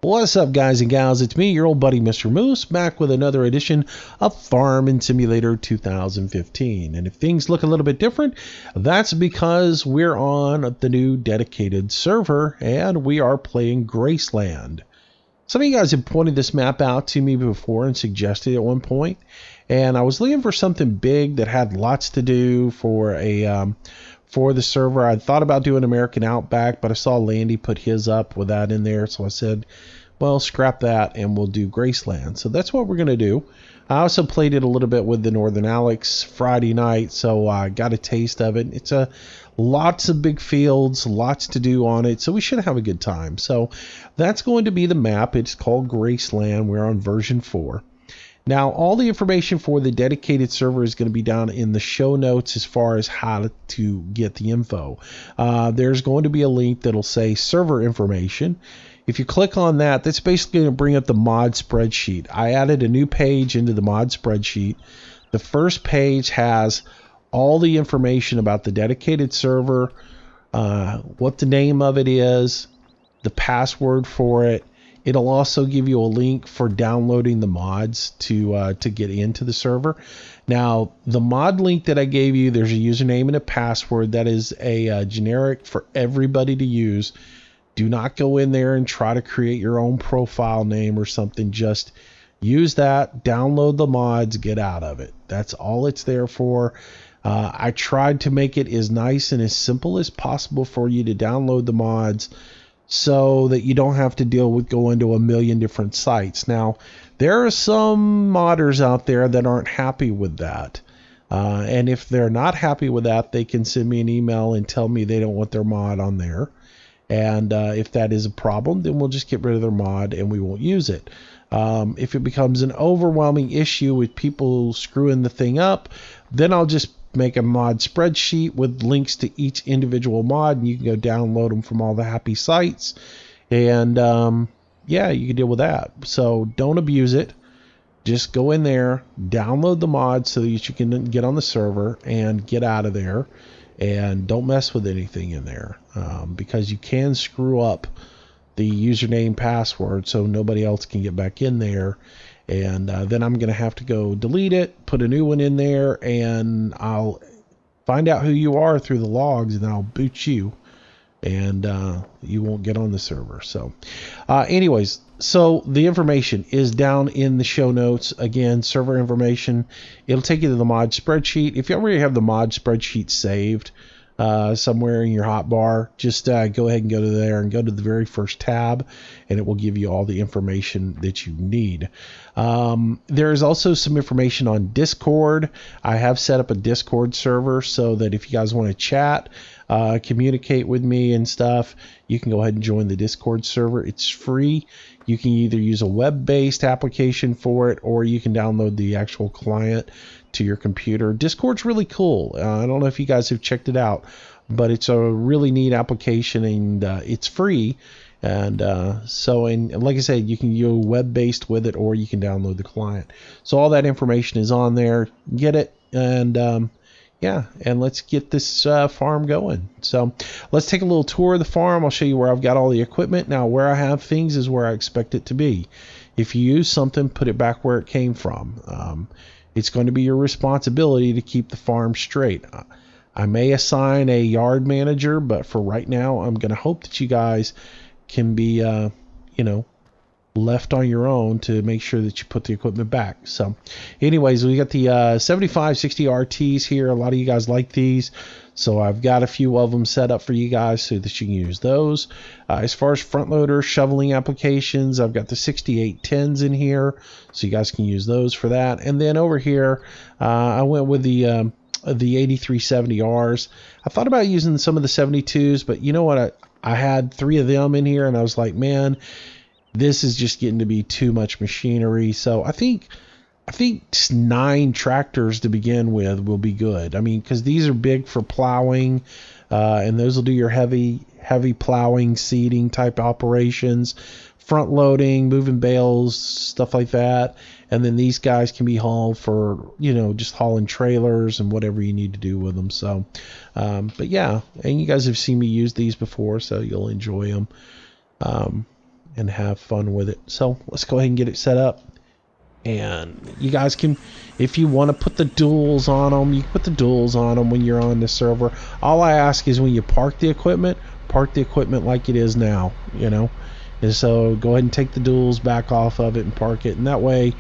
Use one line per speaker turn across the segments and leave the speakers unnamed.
What's up, guys and gals? It's me, your old buddy Mr. Moose, back with another edition of Farming Simulator 2015. And if things look a little bit different, that's because we're on the new dedicated server and we are playing Graceland. Some of you guys have pointed this map out to me before and suggested it at one point, and I was looking for something big that had lots to do for the server. I thought about doing American Outback, but I saw Landy put his up with that in there, so I said, well, scrap that and we'll do Graceland. So that's what we're going to do. I also played it a little bit with the Northern Alex Friday night, so I got a taste of it. It's lots of big fields, lots to do on it, so we should have a good time. So that's going to be the map. It's called Graceland. We're on version 4. Now, all the information for the dedicated server is going to be down in the show notes as far as how to get the info. There's going to be a link that'll say server information. If you click on that, that's basically going to bring up the mod spreadsheet. I added a new page into the mod spreadsheet. The first page has all the information about the dedicated server, what the name of it is, the password for it. It'll also give you a link for downloading the mods to get into the server. Now, the mod link that I gave you, there's a username and a password that is a generic for everybody to use. Do not go in there and try to create your own profile name or something. Just use that, download the mods, get out of it. That's all it's there for. I tried to make it as nice and as simple as possible for you to download the mods so that you don't have to deal with going to a million different sites. Now, there are some modders out there that aren't happy with that. And if they're not happy with that, they can send me an email and tell me they don't want their mod on there. And if that is a problem, then we'll just get rid of their mod and we won't use it. If it becomes an overwhelming issue with people screwing the thing up, then I'll just make a mod spreadsheet with links to each individual mod, and you can go download them from all the happy sites. And yeah, you can deal with that. So don't abuse it. Just go in there, download the mod so that you can get on the server and get out of there. And don't mess with anything in there because you can screw up the username password so nobody else can get back in there. And then I'm going to have to go delete it, put a new one in there, and I'll find out who you are through the logs, and then I'll boot you, and you won't get on the server. So anyways, so the information is down in the show notes. Again, server information. It'll take you to the mod spreadsheet. If you already have the mod spreadsheet saved somewhere in your hotbar, just go ahead and go to there and go to the very first tab, and it will give you all the information that you need. There is also some information on Discord. I have set up a Discord server so that if you guys want to chat, communicate with me and stuff, you can go ahead and join the Discord server. It's free. You can either use a web-based application for it, or you can download the actual client to your computer. Discord's really cool. I don't know if you guys have checked it out, but it's a really neat application, and it's free. And like I said, you can go web-based with it, or you can download the client. So all that information is on there. Get it, and yeah, and let's get this farm going. So let's take a little tour of the farm. I'll show you where I've got all the equipment. Now, where I have things is where I expect it to be. If you use something, put it back where it came from. It's going to be your responsibility to keep the farm straight. I may assign a yard manager, but for right now, I'm going to hope that you guys can be, left on your own to make sure that you put the equipment back. So anyways, we got the 7560 RTs here. A lot of you guys like these, so I've got a few of them set up for you guys so that you can use those. As far as front loader shoveling applications, I've got the 6810s in here, so you guys can use those for that. And then over here, I went with the 8370Rs. I thought about using some of the 72s, but you know what? I had 3 of them in here, and I was like, man, this is just getting to be too much machinery. So I think 9 tractors to begin with will be good. I mean, because these are big for plowing, and those will do your heavy plowing, seeding type operations, front loading, moving bales, stuff like that. And then these guys can be hauled for, just hauling trailers and whatever you need to do with them. So, but yeah, and you guys have seen me use these before, so you'll enjoy them. and have fun with it. So let's go ahead and get it set up. And you guys can, if you want to put the duals on them, you can put the duals on them when you're on the server. All I ask is when you park the equipment like it is now, you know. And so go ahead and take the duals back off of it and park it, and that way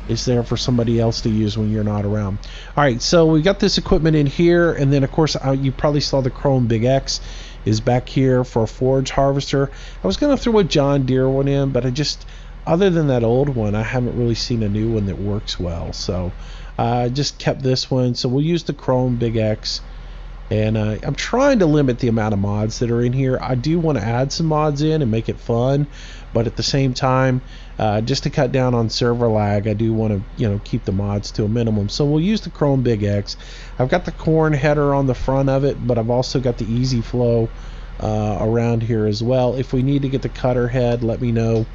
it's there for somebody else to use when you're not around. All right, so we got this equipment in here, and then of course you probably saw the Chrome Big X is back here for a forage harvester. I was gonna throw a John Deere one in, but I just, other than that old one, I haven't really seen a new one that works well. So I just kept this one. So we'll use the Chrome Big X. And I'm trying to limit the amount of mods that are in here. I do want to add some mods in and make it fun, but at the same time, just to cut down on server lag, I do want to, you know, keep the mods to a minimum. So we'll use the Chrome Big X. I've got the corn header on the front of it, but I've also got the Easy Flow around here as well. If we need to get the cutter head, let me know,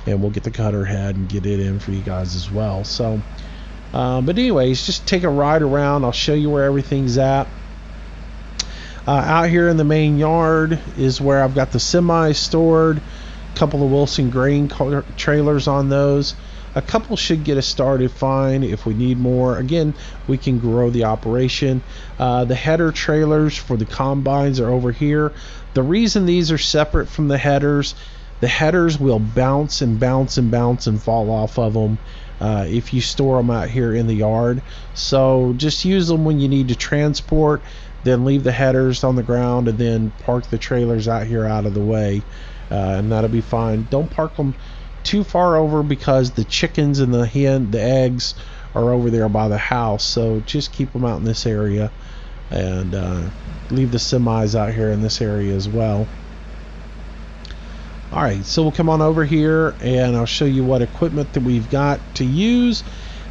and we'll get the cutter head and get it in for you guys as well. So, but anyways, just take a ride around. I'll show you where everything's at. Out here in the main yard is where I've got the semi stored, a couple of Wilson grain trailers on those. A couple should get us started fine. If we need more, again, we can grow the operation. The header trailers for the combines are over here. The reason these are separate from the headers will bounce and bounce and bounce and fall off of them if you store them out here in the yard. So just use them when you need to transport, then leave the headers on the ground, and then park the trailers out here out of the way, and that'll be fine. Don't park them too far over because the chickens and the eggs are over there by the house. So just keep them out in this area, and leave the semis out here in this area as well. Alright, so we'll come on over here and I'll show you what equipment that we've got to use.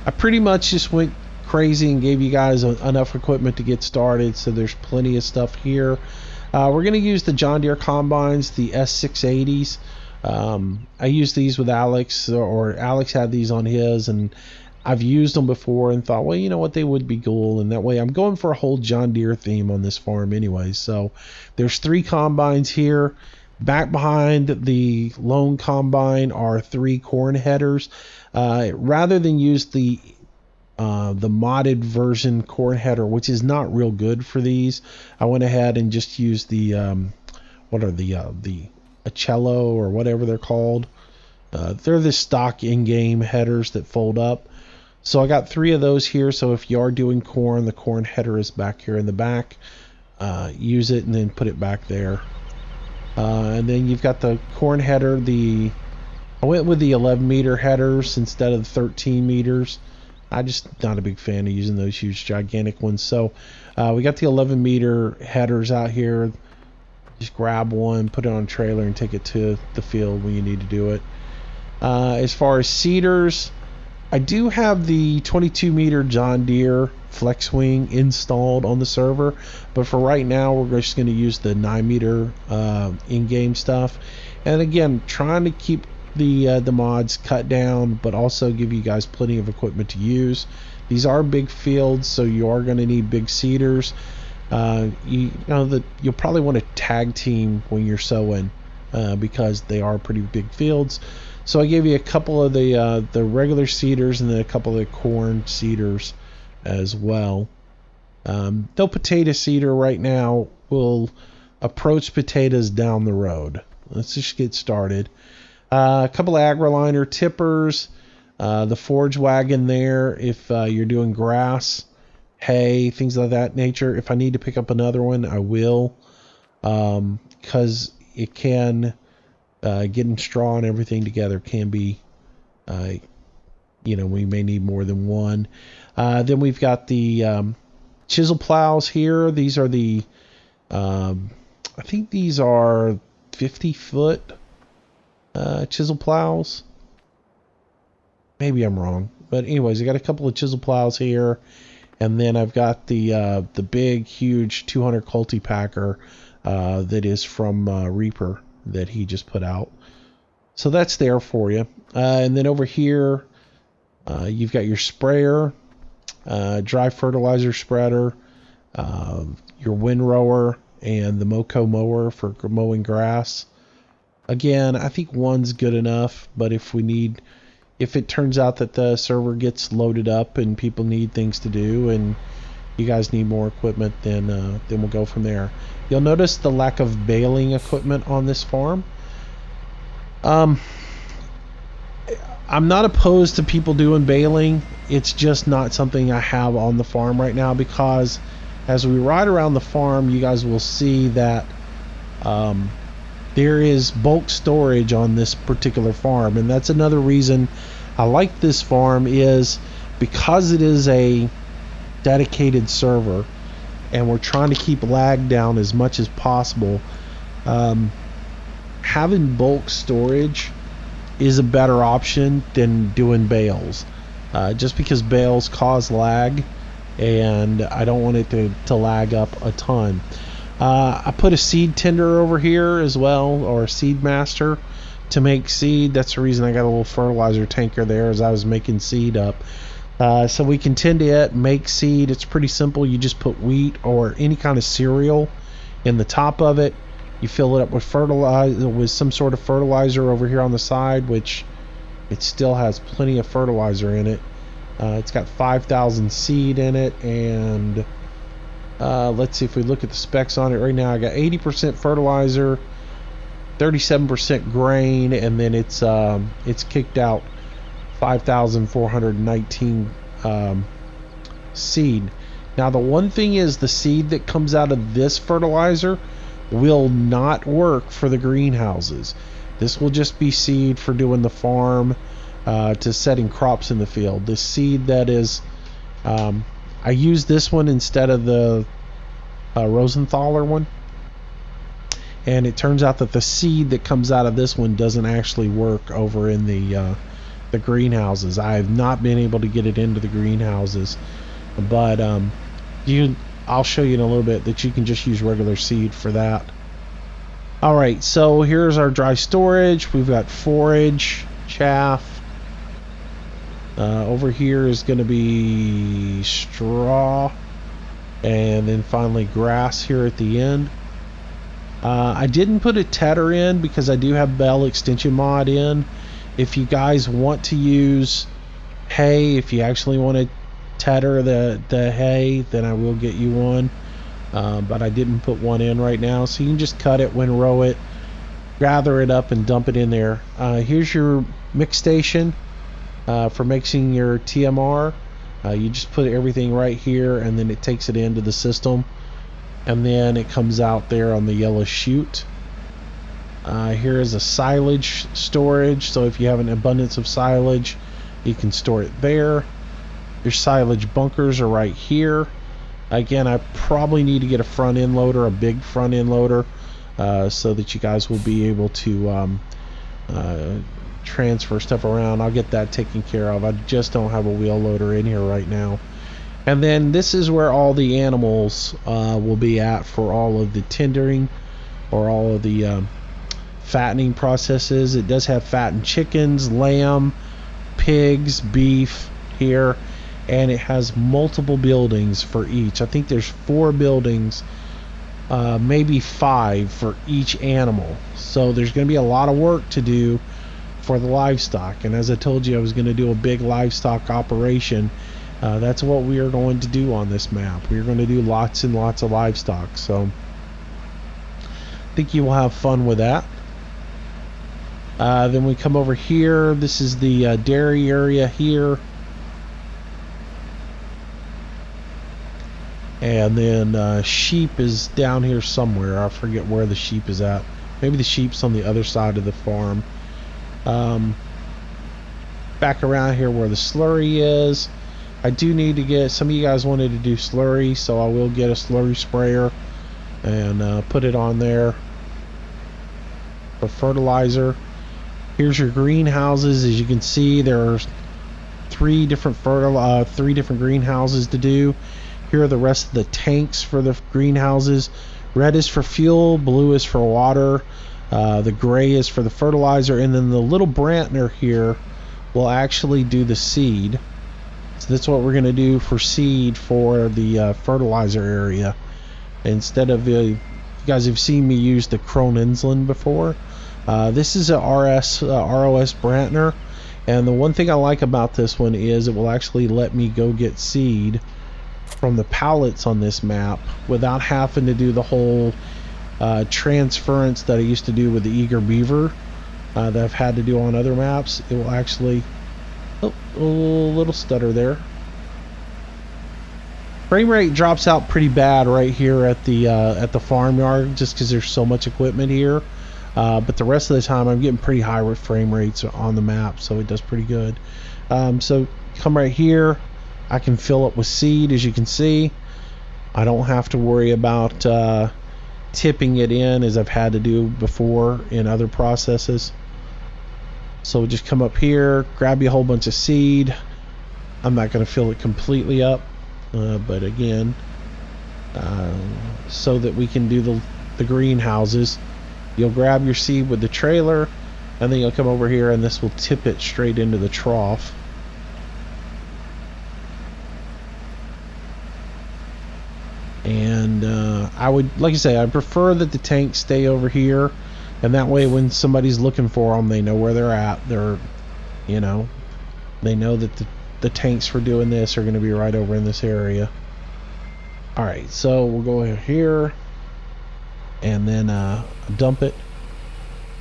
I pretty much just went crazy and gave you guys enough equipment to get started, so there's plenty of stuff here. We're going to use the John Deere combines, the S680s. I used these with Alex, or Alex had these on his, and I've used them before and thought, well, you know what, they would be cool, and that way I'm going for a whole John Deere theme on this farm anyway. So there's 3 combines here. Back behind the lone combine are 3 corn headers. Rather than use the modded version corn header, which is not real good for these, I went ahead and just used the the Acello or whatever they're called. They're the stock in-game headers that fold up. So I got 3 of those here. So if you are doing corn, the corn header is back here in the back. Use it and then put it back there. And then you've got the corn header. I went with the 11 meter headers instead of the 13 meters. I'm just not a big fan of using those huge gigantic ones. So we got the 11 meter headers out here. Just grab one, put it on a trailer, and take it to the field when you need to do it. As far as seeders, I do have the 22 meter John Deere FlexWing installed on the server, but for right now we're just going to use the 9 meter in-game stuff. And again, trying to keep the mods cut down, but also give you guys plenty of equipment to use. These are big fields, so you are going to need big seeders. You know that you'll probably want to tag team when you're sowing because they are pretty big fields. So I gave you a couple of the regular seeders and then a couple of the corn seeders as well. No potato seeder right now. We'll approach potatoes down the road. Let's just get started. A couple of AgriLiner tippers, the forage wagon there if you're doing grass, hay, things of that nature. If I need to pick up another one, I will, because it can, getting straw and everything together can be, we may need more than one. Then we've got the chisel plows here. These are the, I think these are 50-foot chisel plows. Maybe I'm wrong, but anyways, I got a couple of chisel plows here, and then I've got the big, huge 200 Cultipacker that is from Reaper that he just put out. So that's there for you. And then over here, you've got your sprayer, dry fertilizer spreader, your windrower, and the Moco mower for mowing grass. Again, I think one's good enough, but if it turns out that the server gets loaded up and people need things to do and you guys need more equipment, then we'll go from there. You'll notice the lack of baling equipment on this farm. I'm not opposed to people doing baling. It's just not something I have on the farm right now, because as we ride around the farm, you guys will see that there is bulk storage on this particular farm, and that's another reason I like this farm, is because it is a dedicated server and we're trying to keep lag down as much as possible. Having bulk storage is a better option than doing bales, just because bales cause lag and I don't want it to lag up a ton. I put a seed tender over here as well, or a seed master, to make seed. That's the reason I got a little fertilizer tanker there, as I was making seed up. So we can tend to it, make seed. It's pretty simple. You just put wheat or any kind of cereal in the top of it. You fill it up with fertilizer, with some sort of fertilizer over here on the side, which it still has plenty of fertilizer in it. It's got 5,000 seed in it, and let's see if we look at the specs on it right now. I got 80% fertilizer, 37% grain, and then it's kicked out 5,419 seed. Now the one thing is, the seed that comes out of this fertilizer will not work for the greenhouses. This will just be seed for doing the farm, to setting crops in the field. This seed that is, I use this one instead of the Rosenthaler one, and it turns out that the seed that comes out of this one doesn't actually work over in the greenhouses. I have not been able to get it into the greenhouses, but I'll show you in a little bit that you can just use regular seed for that. Alright, so here's our dry storage. We've got forage, chaff. Over here is going to be straw, and then finally grass here at the end. I didn't put a tedder in because I do have Bell Extension Mod in. If you guys want to use hay, if you actually want to tedder the hay, then I will get you one, but I didn't put one in right now. So you can just cut it, windrow it, gather it up, and dump it in there. Here's your mix station for mixing your TMR. You just put everything right here, and then it takes it into the system, and then it comes out there on the yellow chute. Here is a silage storage, so if you have an abundance of silage, you can store it there. Your silage bunkers are right here. Again, I probably need to get a front end loader, a big front end loader, so that you guys will be able to transfer stuff around. I'll get that taken care of. I just don't have a wheel loader in here right now. And then this is where all the animals will be at for all of the tendering, or all of the fattening processes. It does have fattened chickens, lamb, pigs, beef here, and it has multiple buildings for each. I think there's 4 buildings, maybe 5 for each animal. So there's going to be a lot of work to do for the livestock, and as I told you, I was going to do a big livestock operation. That's what we are going to do on this map. We're going to do lots and lots of livestock, so I think you will have fun with that. Then we come over here. This is the dairy area here, and then sheep is down here somewhere. I forget where the sheep is at. Maybe the sheep's on the other side of the farm. Back around here where the slurry is, I do need to get, some of you guys wanted to do slurry, so I will get a slurry sprayer and put it on there for fertilizer. Here's your greenhouses. As you can see, there are 3 different greenhouses to do. Here are the rest of the tanks for the greenhouses. Red is for fuel, blue is for water, the gray is for the fertilizer, and then the little Brantner here will actually do the seed. So that's what we're going to do for seed for the fertilizer area. Instead of you guys have seen me use the Krone Insulin before. This is a ROS Brantner, and the one thing I like about this one is it will actually let me go get seed from the pallets on this map without having to do the whole transference that I used to do with the Eager Beaver that I've had to do on other maps. It will actually... Oh, a little stutter there. Frame rate drops out pretty bad right here at the farmyard just because there's so much equipment here. But the rest of the time I'm getting pretty high frame rates on the map, so it does pretty good. So come right here. I can fill up with seed, as you can see. I don't have to worry about tipping it in as I've had to do before in other processes. So just come up here, grab you a whole bunch of seed. I'm not going to fill it completely up, but again, so that we can do the greenhouses, you'll grab your seed with the trailer, and then you'll come over here and this will tip it straight into the trough. And I would, like I say, I prefer that the tanks stay over here, and that way when somebody's looking for them, they know where they're at. They're, you know, they know that the tanks for doing this are going to be right over in this area. Alright, so we'll go here and then dump it.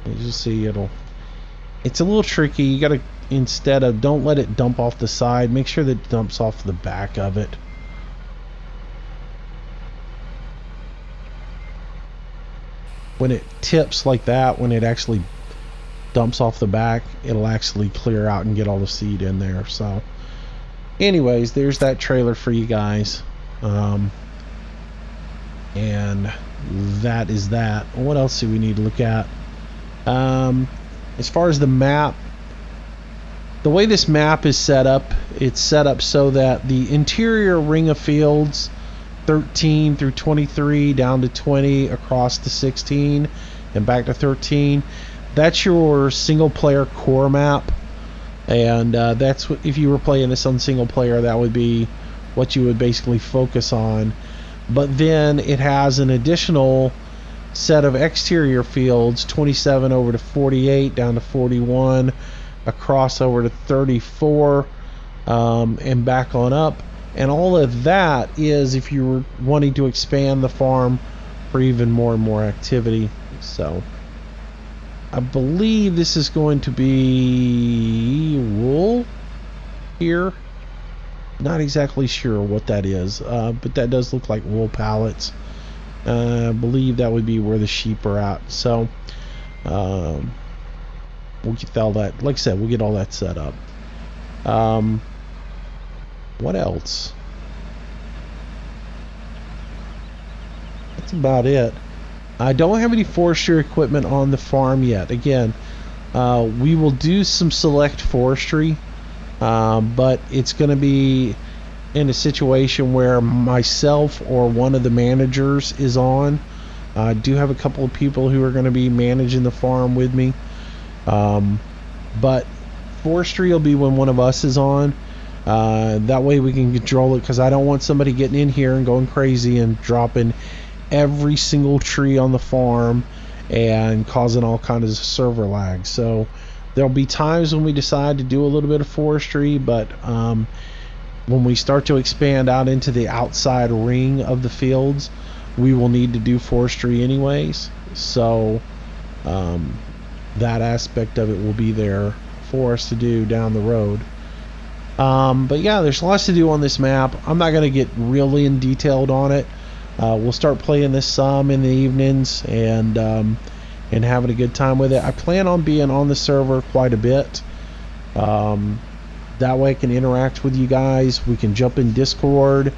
As you see, it's a little tricky. You gotta, instead of, don't let it dump off the side, make sure that it dumps off the back of it. When it tips like that, when it actually dumps off the back, it'll actually clear out and get all the seed in there. So anyways, there's that trailer for you guys, and that is that. What else do we need to look at? As far as the map, the way this map is set up, it's set up so that the interior ring of fields 13 through 23 down to 20 across to 16 and back to 13, that's your single player core map. And that's what, if you were playing this on single player, that would be what you would basically focus on. But then it has an additional set of exterior fields, 27 over to 48 down to 41 across over to 34 and back on up. And all of that is if you were wanting to expand the farm for even more and more activity. So I believe this is going to be wool here. Not exactly sure what that is, but that does look like wool pallets. I believe that would be where the sheep are at. So we'll get all that, like I said, we'll get all that set up. What else? That's about it. I don't have any forestry equipment on the farm yet. Again, we will do some select forestry, but it's going to be in a situation where myself or one of the managers is on. I do have a couple of people who are going to be managing the farm with me, but forestry will be when one of us is on. That way we can control it, because I don't want somebody getting in here and going crazy and dropping every single tree on the farm and causing all kinds of server lag. So there'll be times when we decide to do a little bit of forestry, but when we start to expand out into the outside ring of the fields, we will need to do forestry anyways. So that aspect of it will be there for us to do down the road. But yeah, there's lots to do on this map. I'm not going to get really in detailed on it. We'll start playing this some in the evenings and having a good time with it. I plan on being on the server quite a bit. That way I can interact with you guys. We can jump in Discord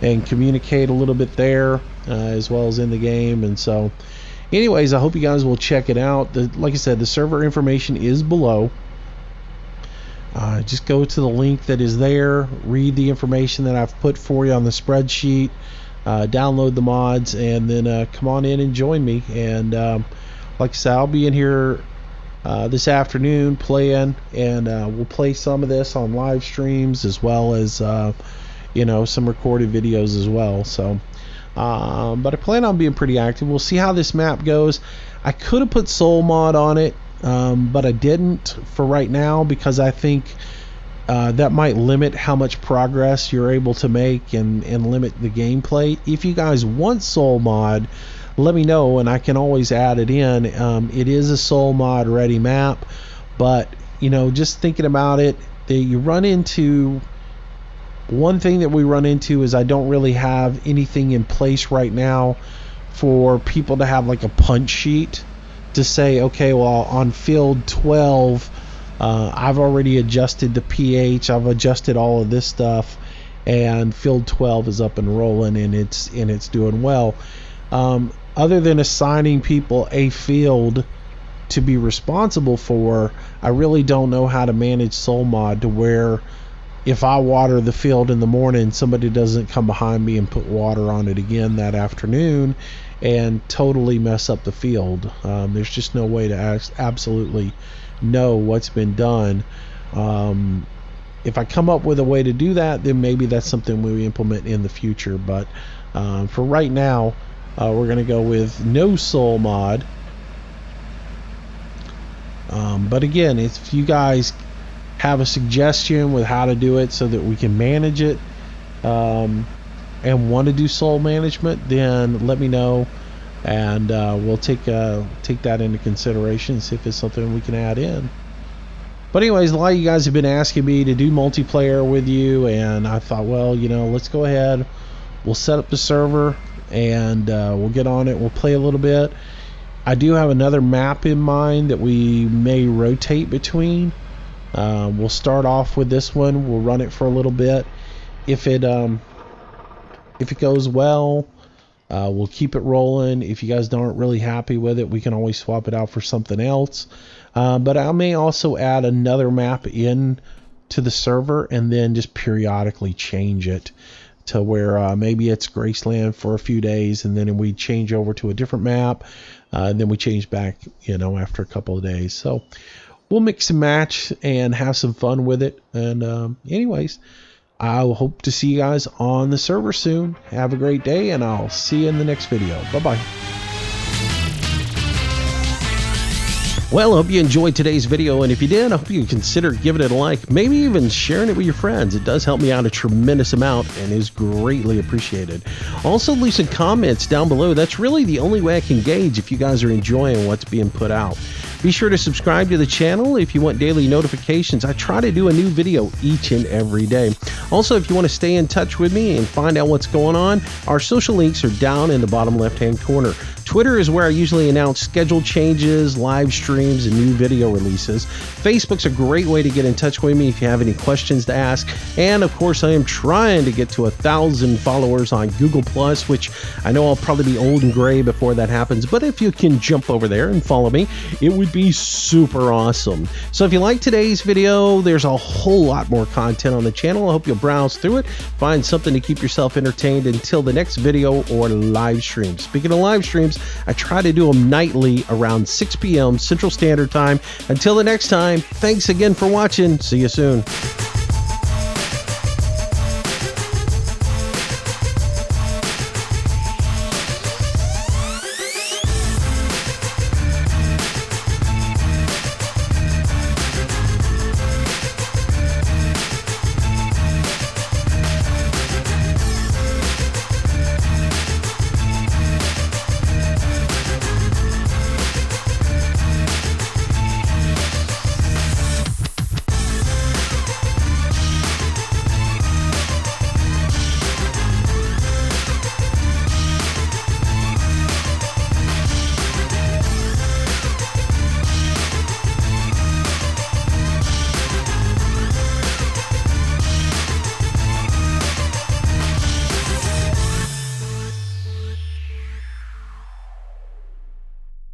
and communicate a little bit there, as well as in the game. And so anyways, I hope you guys will check it out. Like I said, the server information is below. Just go to the link that is there, read the information that I've put for you on the spreadsheet, download the mods, and then come on in and join me. And like I said, I'll be in here this afternoon playing, and we'll play some of this on live streams as well as some recorded videos as well. So but I plan on being pretty active. We'll see how this map goes. I could have put Soul Mod on it, but I didn't for right now because I think that might limit how much progress you're able to make and limit the gameplay. If you guys want Soul Mod, let me know and I can always add it in. It is a Soul Mod ready map, but you know, just thinking about it, you run into one thing that we run into is I don't really have anything in place right now for people to have like a punch sheet to say, okay, well, on field 12 I've already adjusted the pH, I've adjusted all of this stuff, and field 12 is up and rolling and it's doing well. Other than assigning people a field to be responsible for, I really don't know how to manage Soul Mod to where if I water the field in the morning, somebody doesn't come behind me and put water on it again that afternoon and totally mess up the field. There's just no way to absolutely know what's been done. If I come up with a way to do that, then maybe that's something we implement in the future. But for right now, we're going to go with no Soul Mod. But again, if you guys have a suggestion with how to do it so that we can manage it and want to do soul management, then let me know and we'll take that into consideration, see if it's something we can add in. But anyways, a lot of you guys have been asking me to do multiplayer with you, and I thought, well, you know, let's go ahead, we'll set up the server and we'll get on it, we'll play a little bit. I do have another map in mind that we may rotate between. We'll start off with this one, we'll run it for a little bit. If it goes well, we'll keep it rolling. If you guys aren't really happy with it, we can always swap it out for something else. But I may also add another map in to the server and then just periodically change it to where maybe it's Graceland for a few days and then we change over to a different map, and then we change back, you know, after a couple of days. So we'll mix and match and have some fun with it. And anyways, I'll hope to see you guys on the server soon. Have a great day, and I'll see you in the next video. Bye-bye. Well, I hope you enjoyed today's video, and if you did, I hope you consider giving it a like, maybe even sharing it with your friends. It does help me out a tremendous amount and is greatly appreciated. Also, leave some comments down below. That's really the only way I can gauge if you guys are enjoying what's being put out. Be sure to subscribe to the channel if you want daily notifications. I try to do a new video each and every day. Also, if you want to stay in touch with me and find out what's going on, our social links are down in the bottom left-hand corner. Twitter is where I usually announce schedule changes, live streams, and new video releases. Facebook's a great way to get in touch with me if you have any questions to ask. And of course, I am trying to get to 1,000 followers on Google+, which I know I'll probably be old and gray before that happens. But if you can jump over there and follow me, it would be super awesome. So if you like today's video, there's a whole lot more content on the channel. I hope you'll browse through it, find something to keep yourself entertained until the next video or live stream. Speaking of live streams, I try to do them nightly around 6 p.m. Central Standard Time. Until the next time, thanks again for watching. See you soon.